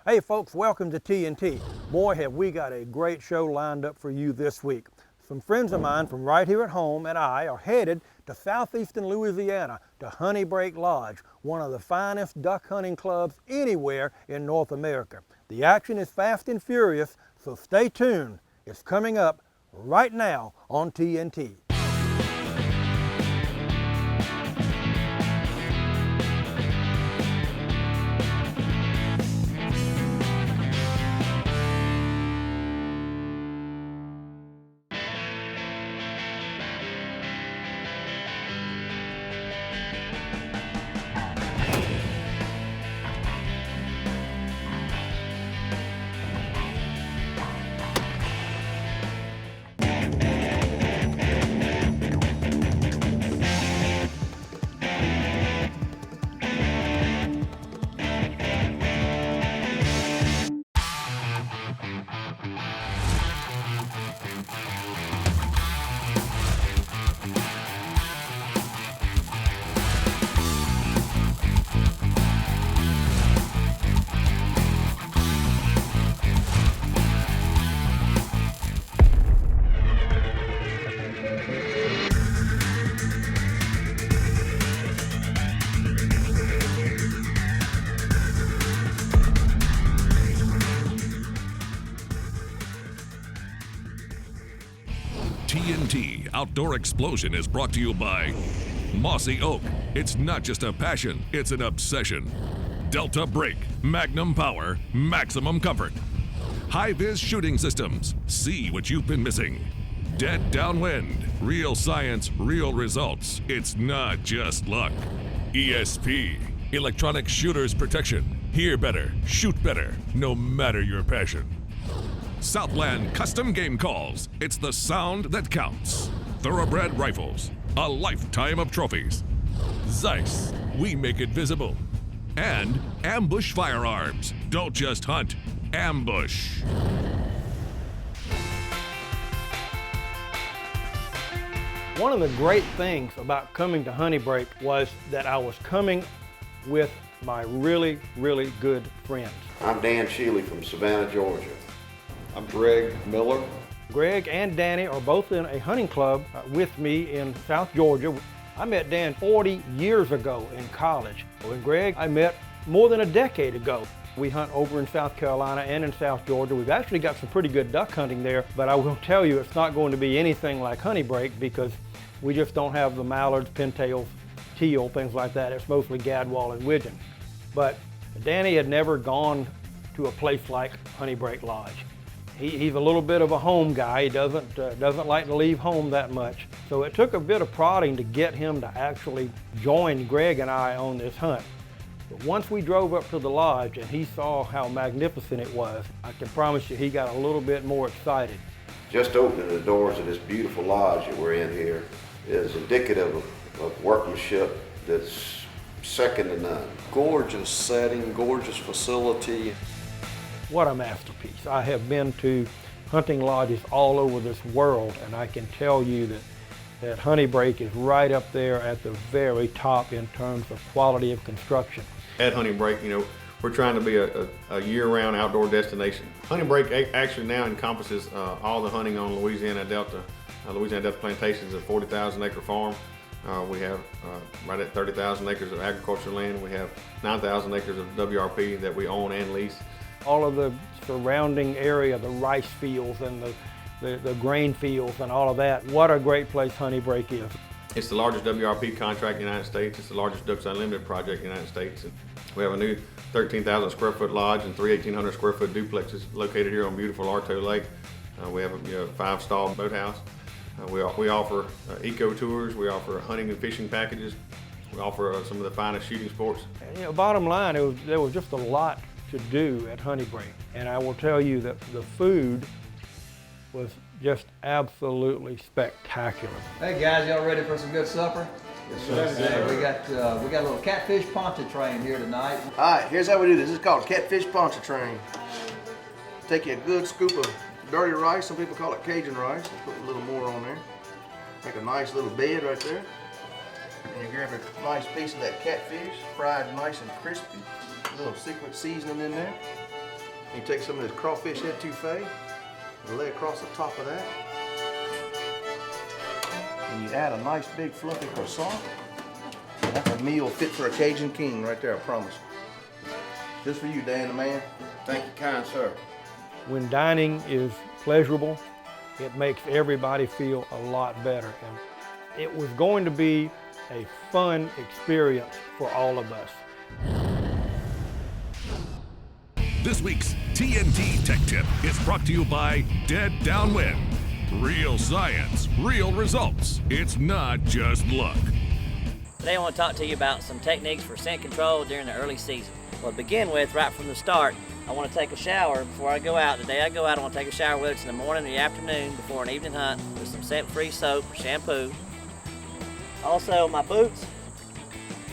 Hey folks, welcome to TNT. Boy, have we got a great show lined up for you this week. Some friends of mine from right here at home and I are headed to southeastern Louisiana to Honeybreak Lodge, one of the finest duck hunting clubs anywhere in North America. The action is fast and furious, so stay tuned. It's coming up right now on TNT. TNT Outdoor Explosion is brought to you by Mossy Oak. It's not just a passion, it's an obsession. Delta Brake, Magnum Power, Maximum Comfort. High-Vis Shooting Systems, see what you've been missing. Dead Downwind, real science, real results. It's not just luck. ESP, Electronic Shooters Protection. Hear better, shoot better, no matter your passion. Southland Custom Game Calls. It's the sound that counts. Thoroughbred Rifles. A lifetime of trophies. Zeiss. We make it visible. And Ambush Firearms. Don't just hunt. Ambush. One of the great things about coming to Honeybreak was that I was coming with my really, really good friends. I'm Dan Sheely from Savannah, Georgia. I'm Greg Miller. Greg and Danny are both in a hunting club with me in South Georgia. I met Dan 40 years ago in college. And Greg, I met more than a decade ago. We hunt over in South Carolina and in South Georgia. We've actually got some pretty good duck hunting there, but I will tell you it's not going to be anything like Honeybreak because we just don't have the mallards, pintails, teal, things like that. It's mostly gadwall and widgeon. But Danny had never gone to a place like Honeybreak Lodge. He's a little bit of a home guy. He doesn't like to leave home that much. So it took a bit of prodding to get him to actually join Greg and I on this hunt. But once we drove up to the lodge and he saw how magnificent it was, I can promise you he got a little bit more excited. Just opening the doors of this beautiful lodge that we're in here is indicative of workmanship that's second to none. Gorgeous setting, gorgeous facility. What a masterpiece. I have been to hunting lodges all over this world, and I can tell you that Honeybreak is right up there at the very top in terms of quality of construction. At Honeybreak, we're trying to be a year-round outdoor destination. Honeybreak actually now encompasses all the hunting on Louisiana Delta plantations, a 40,000 acre farm. We have right at 30,000 acres of agricultural land. We have 9,000 acres of WRP that we own and lease. All of the surrounding area, the rice fields and the grain fields and all of that. What a great place Honeybreak is. It's the largest WRP contract in the United States. It's the largest Ducks Unlimited project in the United States. We have a new 13,000 square foot lodge and three 1,800 square foot duplexes located here on beautiful Arto Lake. We have a 5-stall boathouse. We offer eco tours. We offer hunting and fishing packages. We offer some of the finest shooting sports. Bottom line, there was just a lot to do at Honeybreak. And I will tell you that the food was just absolutely spectacular. Hey guys, y'all ready for some good supper? Yes, sir. We got a little catfish pontchartrain here tonight. All right, here's how we do this. This is called catfish pontchartrain. Take you a good scoop of dirty rice. Some people call it Cajun rice. Put a little more on there. Make a nice little bed right there. And you grab a nice piece of that catfish, fried nice and crispy. A little secret seasoning in there. You take some of this crawfish etouffee and lay across the top of that. And you add a nice big fluffy croissant. That's a meal fit for a Cajun king right there, I promise. Just for you, Dan the man. Thank you, kind sir. When dining is pleasurable, it makes everybody feel a lot better. And it was going to be a fun experience for all of us. This week's TNT Tech Tip is brought to you by Dead Downwind. Real science, real results. It's not just luck. Today I want to talk to you about some techniques for scent control during the early season. Well, to begin with, right from the start, I want to take a shower before I go out. The day I go out, I want to take a shower, whether it's in the morning or the afternoon before an evening hunt, with some scent-free soap or shampoo. Also, my boots.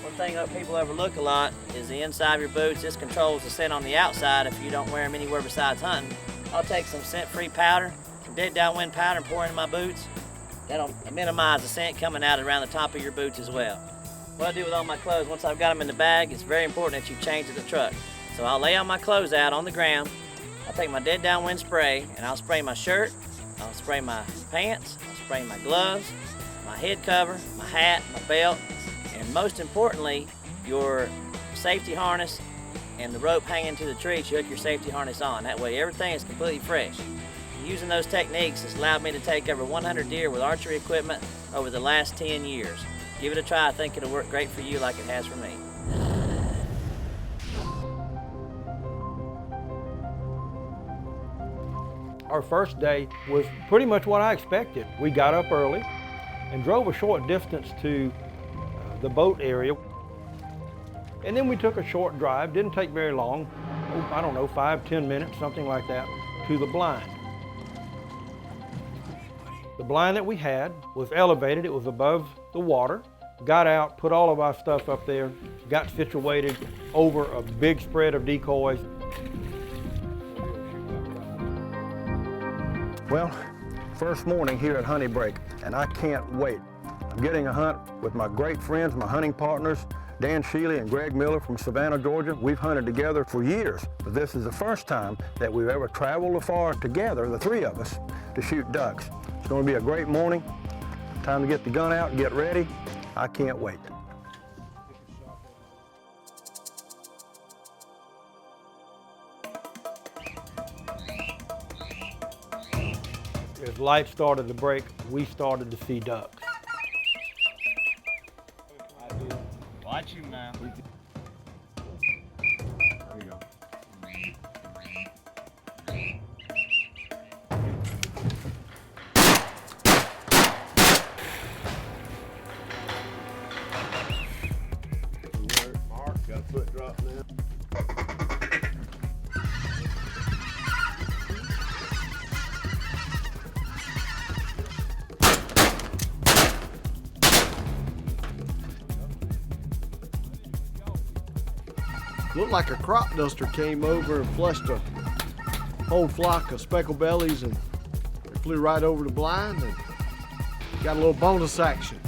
One thing that people overlook a lot is the inside of your boots. This controls the scent on the outside if you don't wear them anywhere besides hunting. I'll take some scent-free powder, some Dead Downwind powder, and pour it in my boots. That'll minimize the scent coming out around the top of your boots as well. What I do with all my clothes, once I've got them in the bag, it's very important that you change to the truck. So I'll lay all my clothes out on the ground. I'll take my Dead Downwind spray, and I'll spray my shirt, I'll spray my pants, I'll spray my gloves, my head cover, my hat, my belt, and most importantly, your safety harness and the rope hanging to the tree, you hook your safety harness on. That way everything is completely fresh. Using those techniques has allowed me to take over 100 deer with archery equipment over the last 10 years. Give it a try. I think it'll work great for you like it has for me. Our first day was pretty much what I expected. We got up early and drove a short distance to the boat area. And then we took a short drive, didn't take very long, I don't know, 5-10 minutes, something like that, to the blind. The blind that we had was elevated, it was above the water. Got out, put all of our stuff up there, got situated over a big spread of decoys. Well, first morning here at Honeybreak, and I can't wait. I'm getting a hunt with my great friends, my hunting partners, Dan Sheely and Greg Miller from Savannah, Georgia. We've hunted together for years, but this is the first time that we've ever traveled afar together, the three of us, to shoot ducks. It's going to be a great morning. Time to get the gun out and get ready. I can't wait. As light started to break, we started to see ducks. Watch you now. There you go. Mark, got a foot drop now. Looked like a crop duster came over and flushed a whole flock of speckled bellies, and they flew right over the blind and got a little bonus action.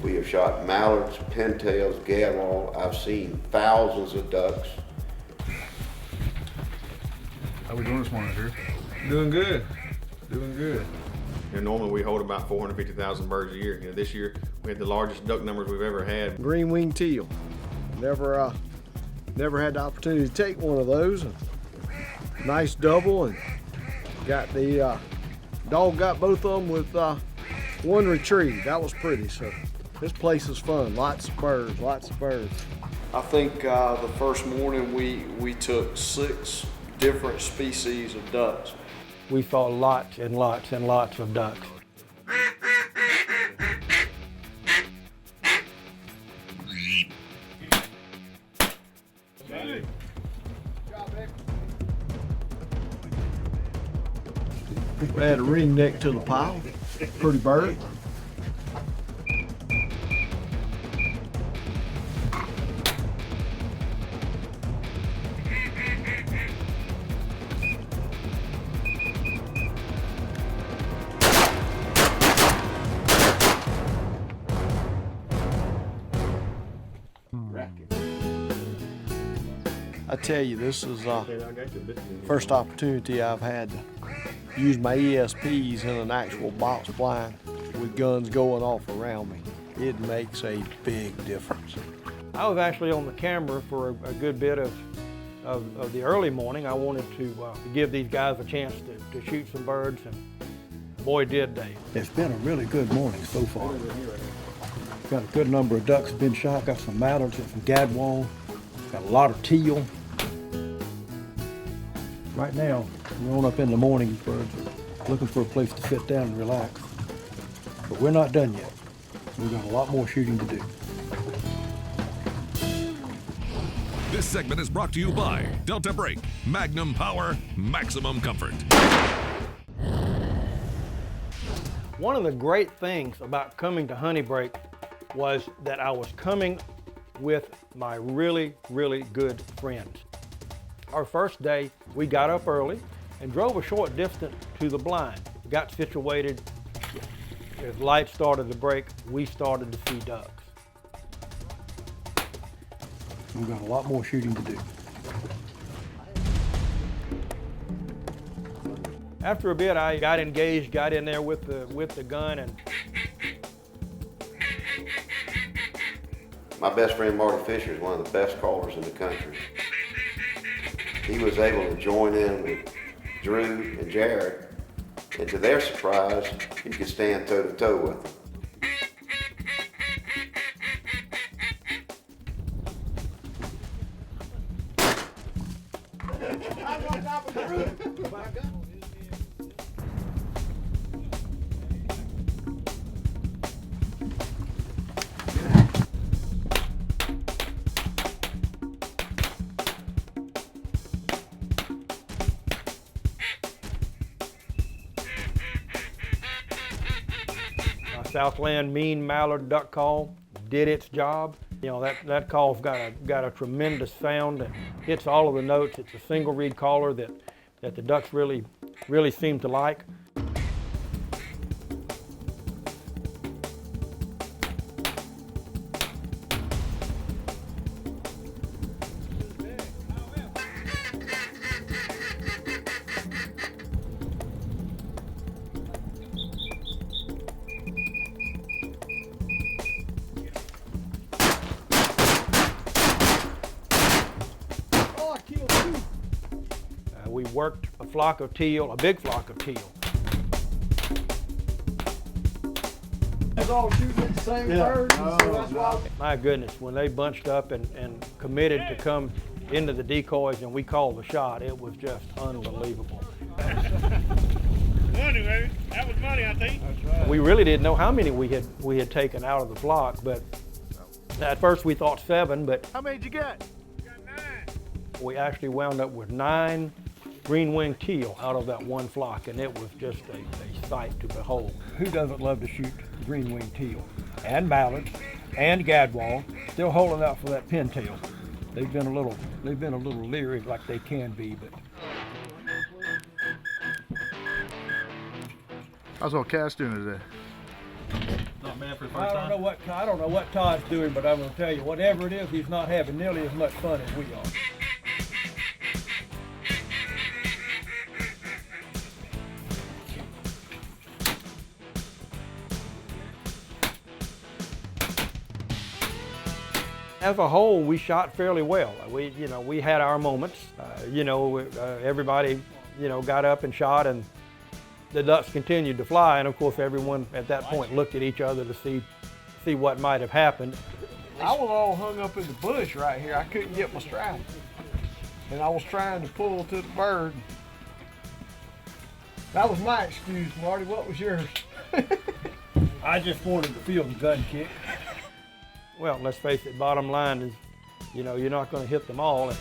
We have shot mallards, pintails, gadwall. I've seen thousands of ducks. How we doing this morning, Drew? Doing good. Doing good. Normally we hold about 450,000 birds a year. This year we had the largest duck numbers we've ever had. Green-winged teal. Never had the opportunity to take one of those. Nice double, and got the dog got both of them with one retrieve. That was pretty. So this place is fun. Lots of birds. Lots of birds. I think the first morning we took 6 different species of ducks. We saw lots and lots and lots of ducks. We had a ring neck to the pile. Pretty bird. I tell you, this is first opportunity I've had to use my ESPs in an actual box blind with guns going off around me. It makes a big difference. I was actually on the camera for a good bit of the early morning. I wanted to give these guys a chance to shoot some birds, and boy did they. It's been a really good morning so far. Got a good number of ducks been shot, got some mallards and some gadwall, got a lot of teal. Right now, we're on up in the morning, these birds are looking for a place to sit down and relax. But we're not done yet. We've got a lot more shooting to do. This segment is brought to you by Delta Brake, Magnum Power, Maximum Comfort. One of the great things about coming to Honeybreak was that I was coming with my really, really good friends. Our first day, we got up early and drove a short distance to the blind. Got situated. As light started to break, we started to see ducks. We've got a lot more shooting to do. After a bit, I got engaged, got in there with the gun, and My best friend Marty Fisher is one of the best callers in the country. He was able to join in with Drew and Jared, and to their surprise, he could stand toe-to-toe with them. Southland mean mallard duck call did its job. You know, that call's got a tremendous sound and hits all of the notes. It's a single reed caller that the ducks really seem to like. We worked a flock of teal, a big flock of teal. It's all shooting at the same birds. My goodness, when they bunched up and committed to come into the decoys and we called the shot, it was just unbelievable. Money, baby. That was money, I think. That's right. We really didn't know how many we had taken out of the flock, but at first we thought 7, but How many did you get? Got 9. we actually wound up with 9 green-winged teal out of that one flock, and it was just a sight to behold. Who doesn't love to shoot green-winged teal? And mallards, and gadwall, still holding out for that pintail. They've been a little leery like they can be, but. How's all Cass doing today? Not bad for the I don't know what Todd's doing, but I'm going to tell you, whatever it is, he's not having nearly as much fun as we are. As a whole, we shot fairly well. We had our moments. Everybody, got up and shot, and the ducks continued to fly. And of course, everyone at that point looked at each other to see what might have happened. I was all hung up in the bush right here. I couldn't get my strap. And I was trying to pull to the bird. That was my excuse, Marty. What was yours? I just wanted to feel the gun kick. Well, let's face it, bottom line is, you're not going to hit them all.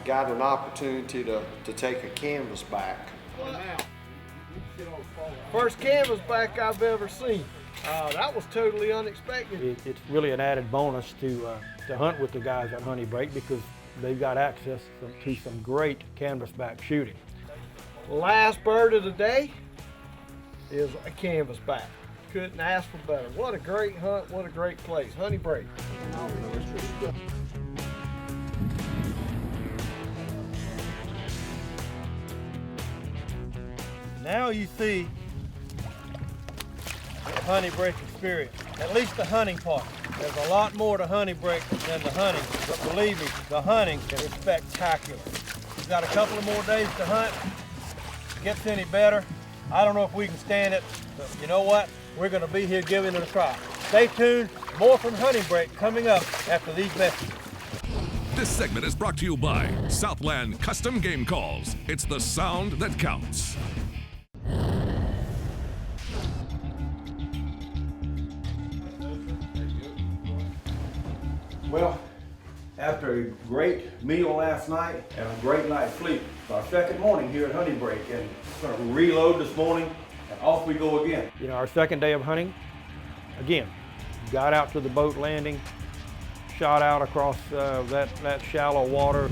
Got an opportunity to take a canvas back. First canvas back I've ever seen. That was totally unexpected. It's really an added bonus to hunt with the guys at Honeybreak because they've got access to some great canvasback shooting. Last bird of the day is a canvasback. Couldn't ask for better. What a great hunt, what a great place. Honeybreak. Now you see the Honeybreak experience, at least the hunting part. There's a lot more to Honeybreak than the hunting, but believe me, the hunting is spectacular. We've got a couple of more days to hunt. If it gets any better, I don't know if we can stand it, but you know what? We're gonna be here giving it a try. Stay tuned, more from Honeybreak coming up after these messages. This segment is brought to you by Southland Custom Game Calls. It's the sound that counts. Well, after a great meal last night and a great night's sleep, it's our second morning here at Honeybreak, and we're going to reload this morning and off we go again. You know, our second day of hunting, again, got out to the boat landing, shot out across that shallow water.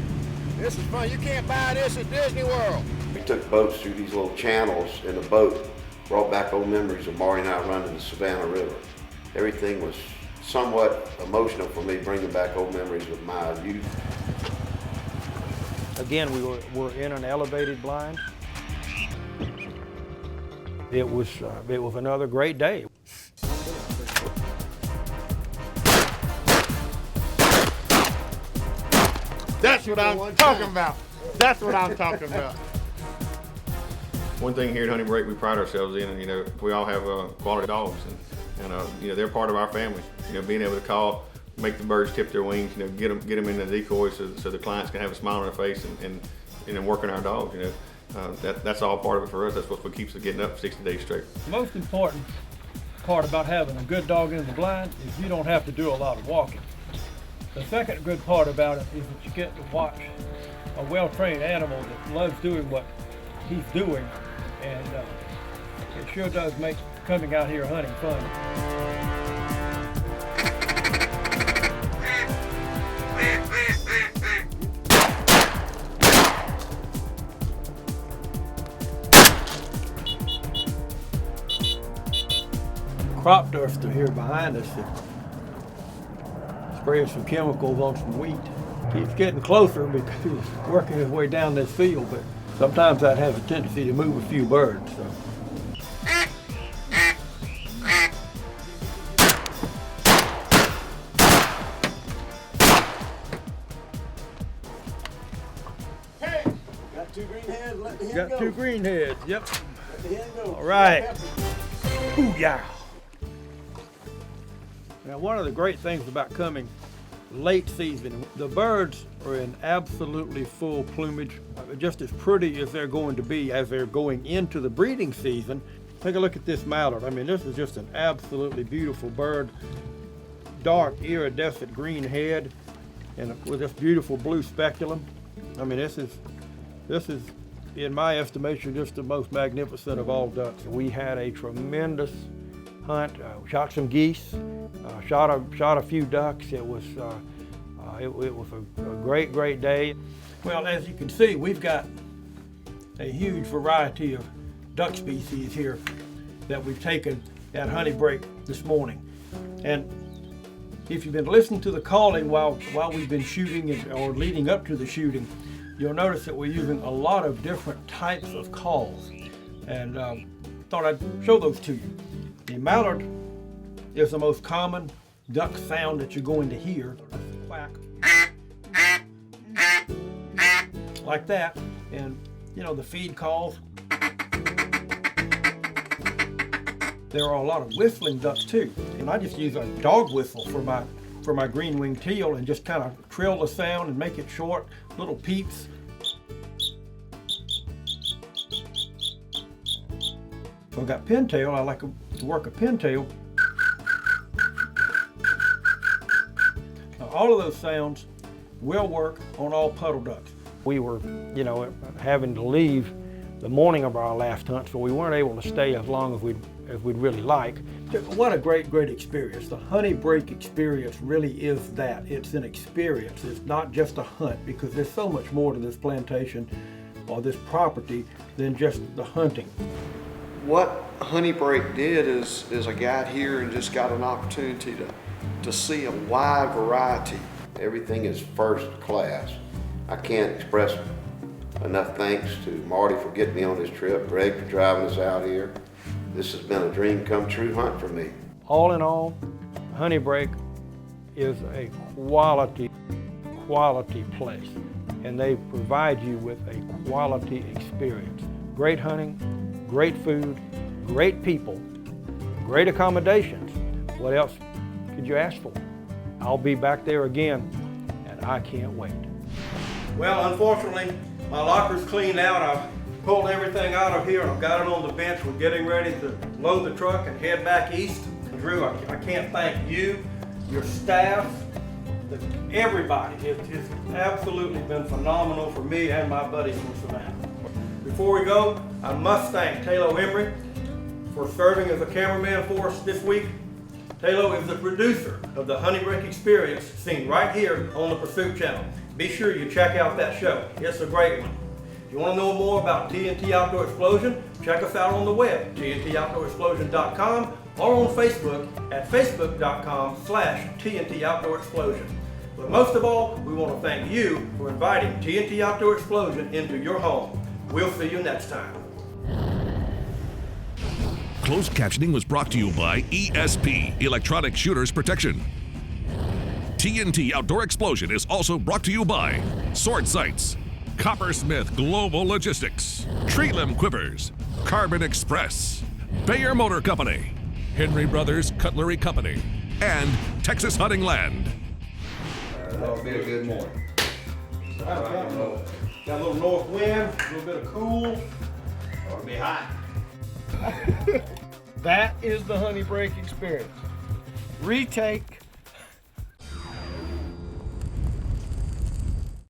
This is fun. You can't buy this at Disney World. We took boats through these little channels in the boat, brought back old memories of Maury and I running the Savannah River. Everything was somewhat emotional for me, bringing back old memories of my youth. Again, we were in an elevated blind. It was another great day. That's what I'm talking about. That's what I'm talking about. One thing here at Honeybreak we pride ourselves in, and we all have quality dogs, and they're part of our family. Being able to call, make the birds tip their wings, get them in the decoys so the clients can have a smile on their face and working our dogs. That's all part of it for us. That's what keeps us getting up 60 days straight. The most important part about having a good dog in the blind is you don't have to do a lot of walking. The second good part about it is that you get to watch a well-trained animal that loves doing what he's doing, and it sure does make coming out here hunting fun. Crop duster here behind us, spraying some chemicals on some wheat. Keeps getting closer because he's working his way down this field, but sometimes that has a tendency to move a few birds. So. Got two green heads, let the hen Got go. two green heads, yep. Let the hen go. All right. Booyah! Now, one of the great things about coming late season, the birds are in absolutely full plumage, just as pretty as they're going to be as they're going into the breeding season. Take a look at this mallard. I mean, this is just an absolutely beautiful bird. Dark iridescent green head and with this beautiful blue speculum. I mean, this is, in my estimation, just the most magnificent of all ducks. We had a tremendous hunt. Shot some geese, shot a few ducks. It was a great day. Well, as you can see, we've got a huge variety of duck species here that we've taken at Honeybreak this morning. And if you've been listening to the calling while we've been shooting or leading up to the shooting, you'll notice that we're using a lot of different types of calls, and thought I'd show those to you. The mallard is the most common duck sound that you're going to hear. Quack. Like that. And the feed calls. There are a lot of whistling ducks too. And I just use a dog whistle for my green-winged teal and just kind of trill the sound and make it short, little peeps. So I've got pintail. I like to work a pintail. Now, all of those sounds will work on all puddle ducks. We were, having to leave the morning of our last hunt, so we weren't able to stay as long as we'd really like. What a great experience. The Honeybreak experience really is that. It's an experience. It's not just a hunt, because there's so much more to this plantation or this property than just the hunting. What Honeybreak did is I got here and just got an opportunity to see a wide variety. Everything is first class. I can't express enough thanks to Marty for getting me on this trip, Greg for driving us out here. This has been a dream come true hunt for me. All in all, Honeybreak is a quality place, and they provide you with a quality experience. Great hunting, great food, great people, great accommodations. What else could you ask for? I'll be back there again, and I can't wait. Well, unfortunately, my locker's cleaned out. I've pulled everything out of here and I've got it on the bench. We're getting ready to load the truck and head back east. Drew, I can't thank you, your staff, everybody. It's absolutely been phenomenal for me and my buddies from Savannah. Before we go, I must thank Taylo Emery for serving as a cameraman for us this week. Taylo is the producer of the Honeybreak Experience, seen right here on the Pursuit Channel. Be sure you check out that show. It's a great one. If you want to know more about TNT Outdoor Explosion, check us out on the web, tntoutdoorexplosion.com, or on Facebook at facebook.com/TNT Outdoor Explosion. But most of all, we want to thank you for inviting TNT Outdoor Explosion into your home. We'll see you next time. Closed captioning was brought to you by ESP, Electronic Shooters Protection. TNT Outdoor Explosion is also brought to you by Sword Sights, Coppersmith Global Logistics, Tree Limb Quivers, Carbon Express, Bayer Motor Company, Henry Brothers Cutlery Company, and Texas Hunting Land. That'll be a good morning. Got a little north wind, a little bit of cool. It'll be hot. That is the Honeybreak experience. Retake